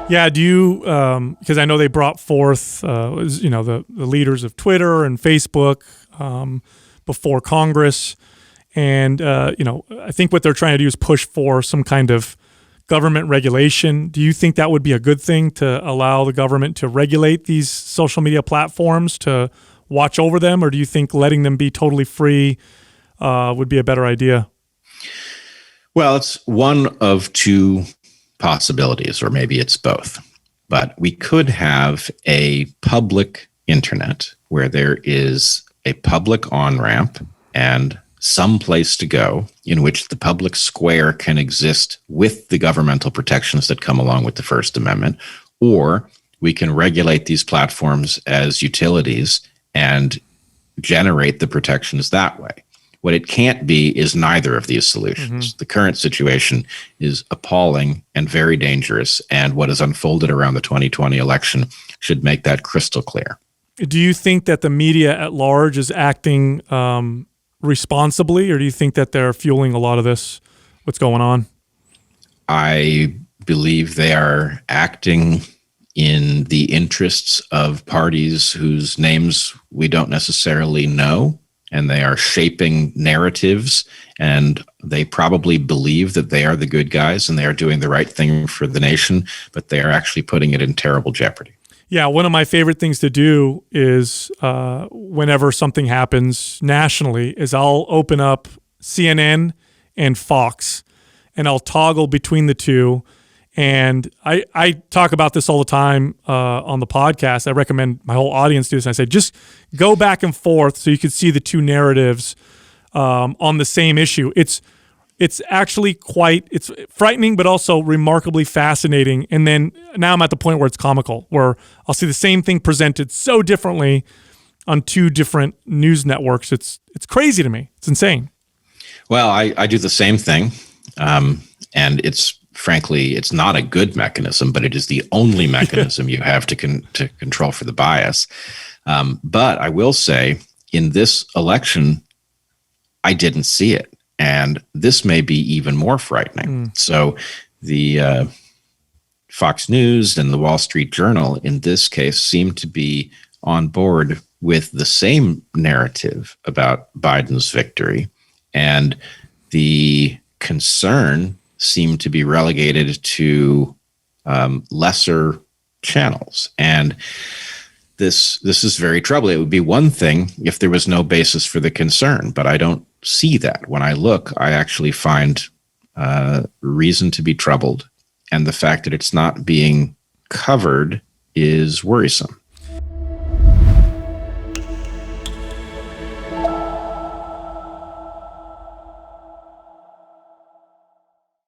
Yeah, do you, because I know they brought forth, the leaders of Twitter and Facebook before Congress. And, I think what they're trying to do is push for some kind of government regulation. Do you think that would be a good thing to allow the government to regulate these social media platforms, to watch over them? Or do you think letting them be totally free would be a better idea? Well, it's one of two possibilities, or maybe it's both. But we could have a public internet where there is a public on-ramp and some place to go in which the public square can exist with the governmental protections that come along with the First Amendment, or we can regulate these platforms as utilities and generate the protections that way. What it can't be is neither of these solutions. The current situation is appalling and very dangerous, and what has unfolded around the 2020 election should make that crystal clear. Do you think that the media at large is acting responsibly, or do you think that they're fueling a lot of this, what's going on? I believe they are acting in the interests of parties whose names we don't necessarily know, and they are shaping narratives, and they probably believe that they are the good guys and they are doing the right thing for the nation, but they are actually putting it in terrible jeopardy. Yeah, one of my favorite things to do is whenever something happens nationally is I'll open up CNN and Fox, and I'll toggle between the two. And I talk about this all the time on the podcast. I recommend my whole audience do this. And I say, just go back and forth so you can see the two narratives on the same issue. It's actually it's frightening, but also remarkably fascinating. And then now I'm at the point where it's comical, where I'll see the same thing presented so differently on two different news networks. It's crazy to me. It's insane. Well, I do the same thing. And frankly, it's not a good mechanism, but it is the only mechanism you have to control for the bias. But I will say, in this election, I didn't see it. And this may be even more frightening. So the Fox News and the Wall Street Journal, in this case, seem to be on board with the same narrative about Biden's victory. And the concern seem to be relegated to lesser channels. And this is very troubling. It would be one thing if there was no basis for the concern, but I don't see that. When I look, I actually find reason to be troubled. And the fact that it's not being covered is worrisome.